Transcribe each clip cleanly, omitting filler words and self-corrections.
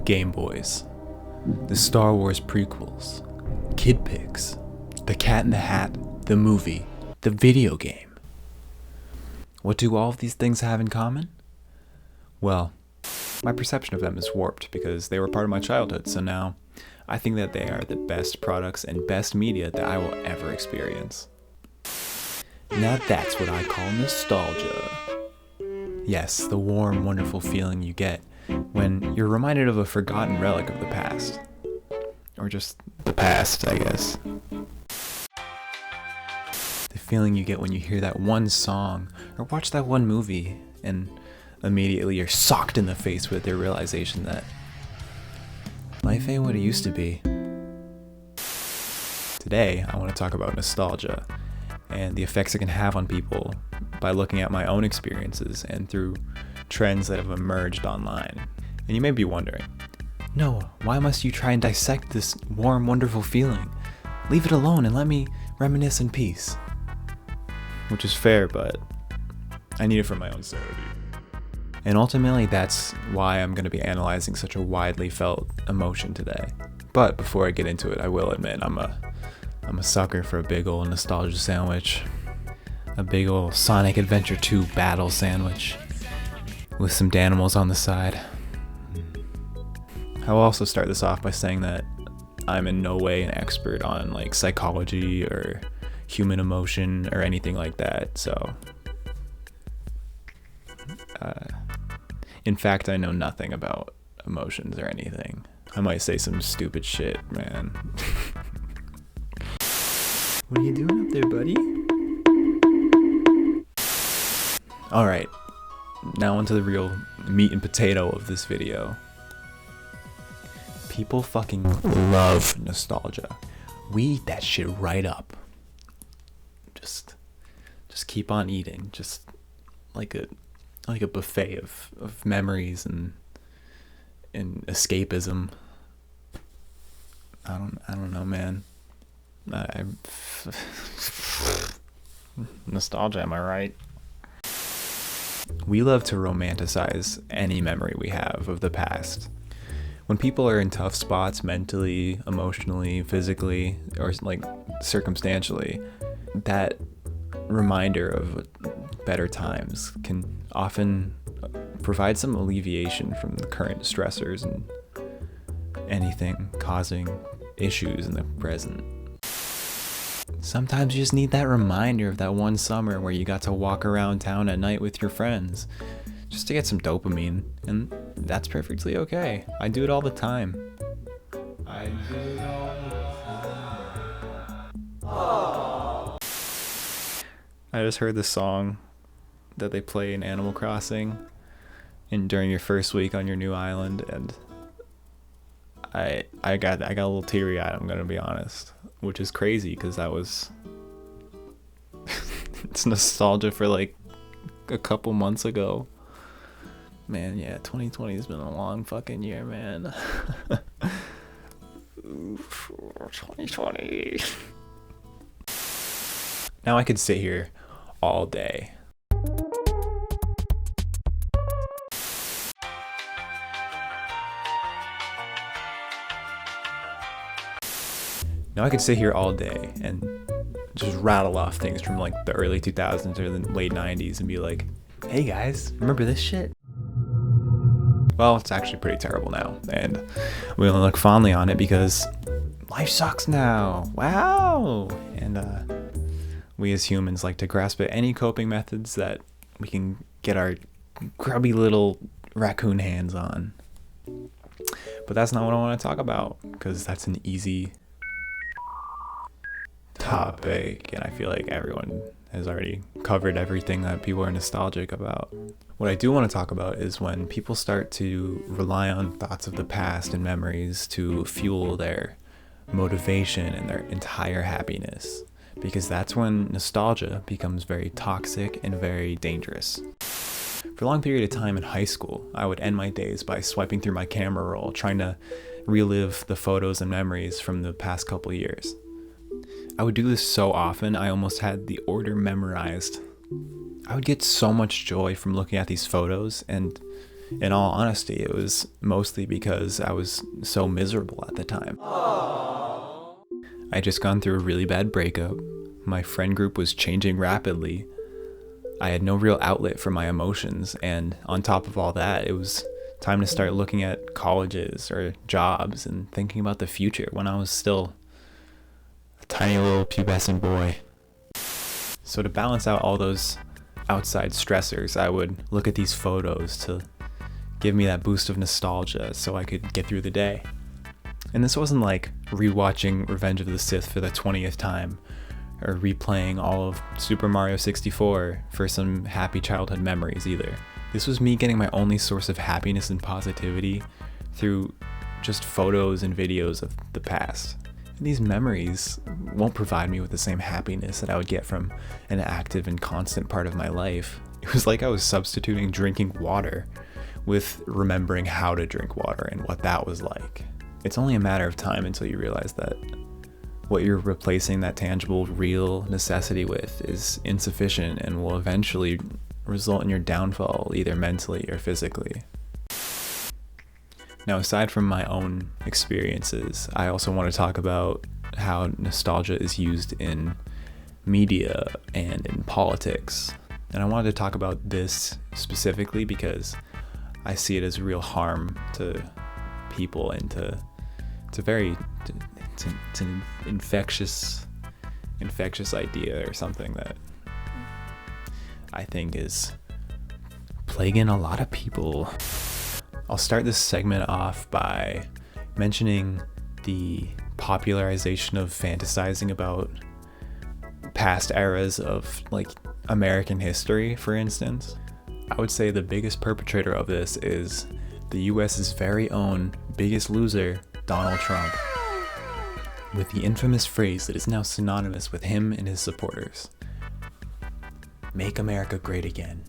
Game Boys, the Star Wars prequels, Kid Pics, The Cat in the Hat, the movie, the video game. What do all of these things have in common? Well, my perception of them is warped because they were part of my childhood, so now I think that they are the best products and best media that I will ever experience. Now that's what I call nostalgia. Yes, the warm, wonderful feeling you get when you're reminded of a forgotten relic of the past. Or just the past, I guess. The feeling you get when you hear that one song or watch that one movie and immediately you're socked in the face with the realization that life ain't what it used to be. Today, I want to talk about nostalgia and the effects it can have on people by looking at my own experiences and through trends that have emerged online. And you may be wondering, Noah, why must you try and dissect this warm, wonderful feeling? Leave it alone and let me reminisce in peace. Which is fair, but I need it for my own sanity. And ultimately, that's why I'm going to be analyzing such a widely felt emotion today. But before I get into it, I will admit I'm a sucker for a big ol' nostalgia sandwich. A big ol' Sonic Adventure 2 battle sandwich with some Danimals on the side. I will also start this off by saying that I'm in no way an expert on like psychology or human emotion or anything like that, so in fact, I know nothing about emotions or anything. I might say some stupid shit, man. What are you doing up there, buddy? Alright, now onto the real meat and potato of this video. People fucking love nostalgia. We eat that shit right up. Just keep on eating. Just like a buffet of memories and escapism. I don't know, man. Nostalgia, am I right? We love to romanticize any memory we have of the past. When people are in tough spots mentally, emotionally, physically, or like circumstantially, that reminder of better times can often provide some alleviation from the current stressors and anything causing issues in the present. Sometimes you just need that reminder of that one summer where you got to walk around town at night with your friends just to get some dopamine, and that's perfectly okay. I do it all the time. I just heard the song that they play in Animal Crossing during your first week on your new island, and I got a little teary-eyed, I'm gonna be honest, which is crazy because that was it's nostalgia for like a couple months ago. Man, yeah, 2020 has been a long fucking year, man. Oof, 2020. Now I could sit here all day. Now I could sit here all day and just rattle off things from like the early 2000s or the late 90s and be like, hey guys, remember this shit? Well, it's actually pretty terrible now, and we only look fondly on it because life sucks now. Wow! And we as humans like to grasp at any coping methods that we can get our grubby little raccoon hands on. But that's not what I want to talk about, because that's an easy topic, and I feel like everyone has already covered everything that people are nostalgic about. What I do want to talk about is when people start to rely on thoughts of the past and memories to fuel their motivation and their entire happiness, because that's when nostalgia becomes very toxic and very dangerous. For a long period of time in high school, I would end my days by swiping through my camera roll, trying to relive the photos and memories from the past couple years. I would do this so often, I almost had the order memorized. I would get so much joy from looking at these photos and In all honesty, it was mostly because I was so miserable at the time. I had just gone through a really bad breakup. My friend group was changing rapidly. I had no real outlet for my emotions, and on top of all that, it was time to start looking at colleges or jobs and thinking about the future when I was still a tiny little pubescent boy. So to balance out all those outside stressors, I would look at these photos to give me that boost of nostalgia so I could get through the day. And this wasn't like rewatching Revenge of the Sith for the 20th time or replaying all of Super Mario 64 for some happy childhood memories either. This was me getting my only source of happiness and positivity through just photos and videos of the past. And these memories won't provide me with the same happiness that I would get from an active and constant part of my life. It was like I was substituting drinking water with remembering how to drink water and what that was like. It's only a matter of time until you realize that what you're replacing that tangible, real necessity with is insufficient and will eventually result in your downfall, either mentally or physically. Now, aside from my own experiences, I also want to talk about how nostalgia is used in media and in politics. And I wanted to talk about this specifically because I see it as real harm to people and it's an infectious idea or something that I think is plaguing a lot of people. I'll start this segment off by mentioning the popularization of fantasizing about past eras of like American history, for instance. I would say the biggest perpetrator of this is the US's very own biggest loser, Donald Trump, with the infamous phrase that is now synonymous with him and his supporters: "Make America great again."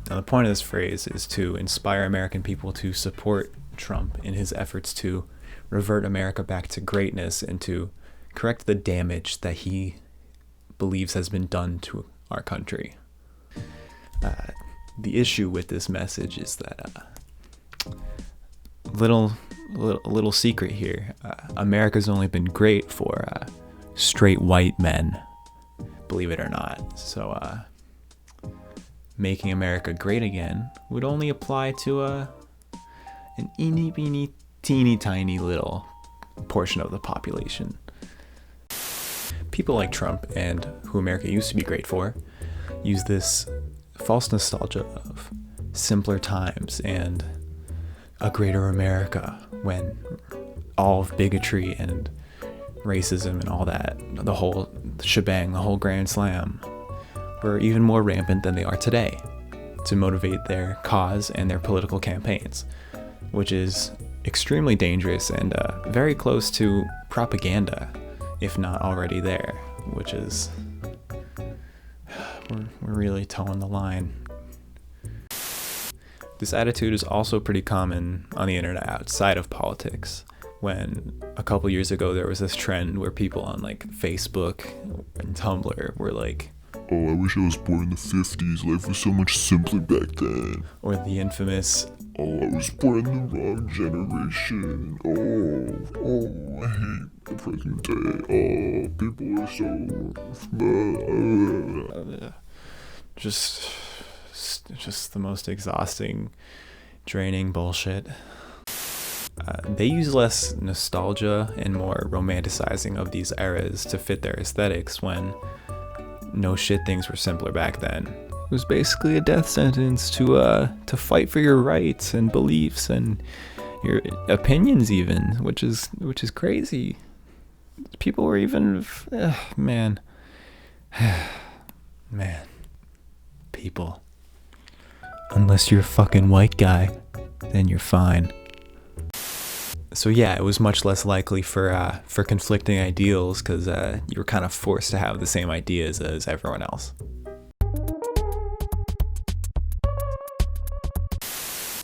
Now, the point of this phrase is to inspire American people to support Trump in his efforts to revert America back to greatness and to correct the damage that he believes has been done to our country. The issue with this message is that little secret here. America's only been great for straight white men, believe it or not. So making America great again would only apply to an eeny beeny teeny tiny little portion of the population. People like Trump, and who America used to be great for, use this false nostalgia of simpler times and a greater America when all of bigotry and racism and all that, the whole shebang, the whole grand slam, were even more rampant than they are today, to motivate their cause and their political campaigns, which is extremely dangerous and very close to propaganda, if not already there, which is, we're really towing the line. This attitude is also pretty common on the internet outside of politics. When a couple years ago there was this trend where people on like Facebook and Tumblr were like, "Oh, I wish I was born in the 50s. Life was so much simpler back then." Or the infamous, "Oh, I was born in the wrong generation. Oh, I hate the present day. Oh, people are so..." Just the most exhausting, draining bullshit. They use less nostalgia and more romanticizing of these eras to fit their aesthetics when no shit, things were simpler back then. It was basically a death sentence to fight for your rights and beliefs and your opinions even, which is crazy. People were even man. People. Unless you're a fucking white guy, then you're fine. So yeah, it was much less likely for conflicting ideals because you were kind of forced to have the same ideas as everyone else.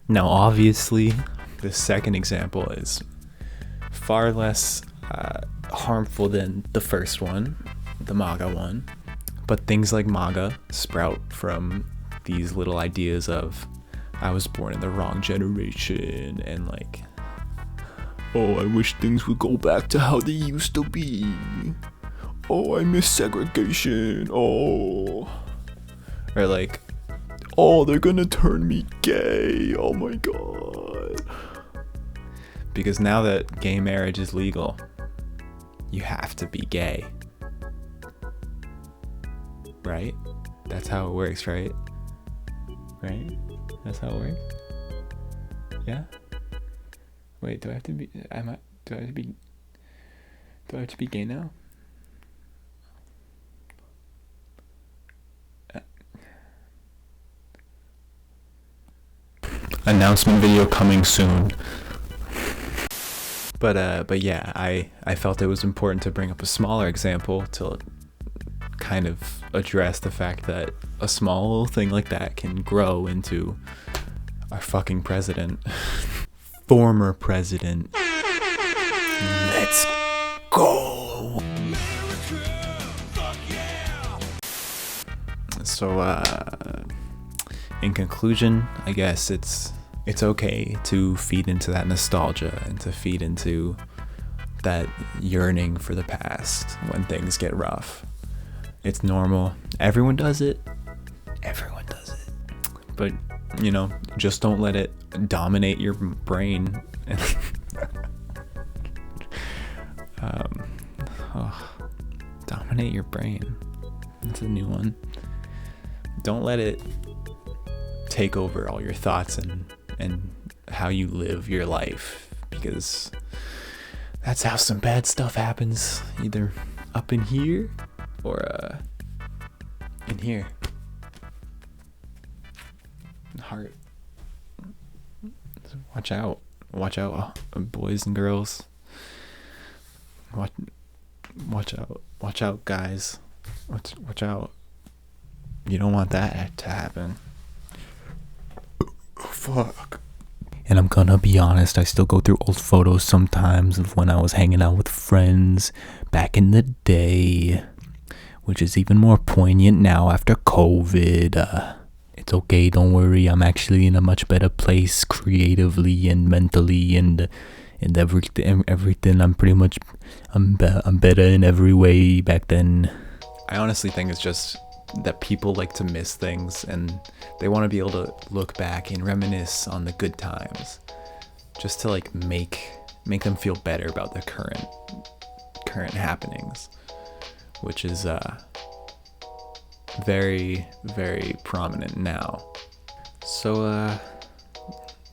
Now, obviously, the second example is far less harmful than the first one, the MAGA one. But things like MAGA sprout from these little ideas of I was born in the wrong generation, and like, oh, I wish things would go back to how they used to be. Oh, I miss segregation. Oh. Or like, oh, they're gonna turn me gay. Oh my god. Because now that gay marriage is legal, you have to be gay. Right? That's how it works, right? Right? That's how it works? Yeah? Wait, do I have to be gay now? Announcement video coming soon. But yeah, I felt it was important to bring up a smaller example to kind of address the fact that a small little thing like that can grow into our fucking president. Former president. Let's go. So in conclusion, I guess it's okay to feed into that nostalgia and to feed into that yearning for the past when things get rough. It's normal. Everyone does it. But, you know, just don't let it dominate your brain. Dominate your brain. That's a new one. Don't let it take over all your thoughts and how you live your life, because that's how some bad stuff happens, either up in here or in here. Heart. Watch out, boys and girls. Watch out, guys. Watch out. You don't want that to happen. Fuck. And I'm gonna be honest, I still go through old photos sometimes of when I was hanging out with friends back in the day, which is even more poignant now after COVID. It's okay, don't worry, I'm actually in a much better place creatively and mentally and everything. I'm better in every way back then. I honestly think it's just that people like to miss things and they want to be able to look back and reminisce on the good times, just to like make them feel better about the current happenings, which is very, very prominent now. So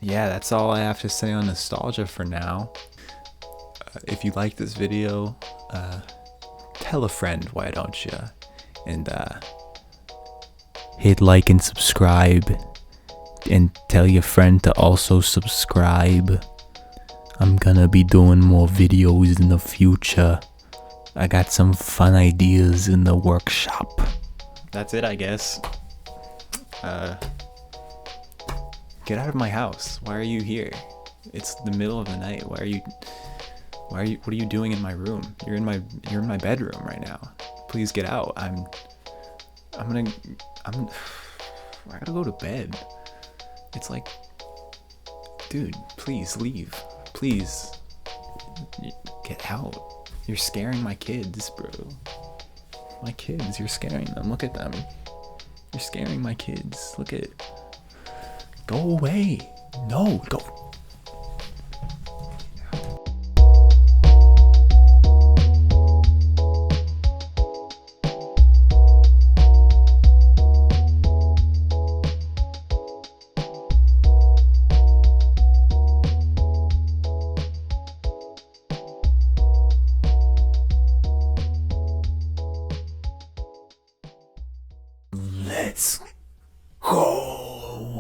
yeah, that's all I have to say on nostalgia for now. If you like this video, tell a friend, why don't you? And hit like and subscribe, and tell your friend to also subscribe. I'm gonna be doing more videos in the future. I got some fun ideas in the workshop. That's it, I guess. Get out of my house. Why are you here? It's the middle of the night. What are you doing in my room? You're in my bedroom right now. Please get out. I gotta go to bed. It's like, dude, please leave. Please get out. You're scaring my kids, bro. My kids, you're scaring them. Look at them. You're scaring my kids. Look at. Go away. No, go. Let's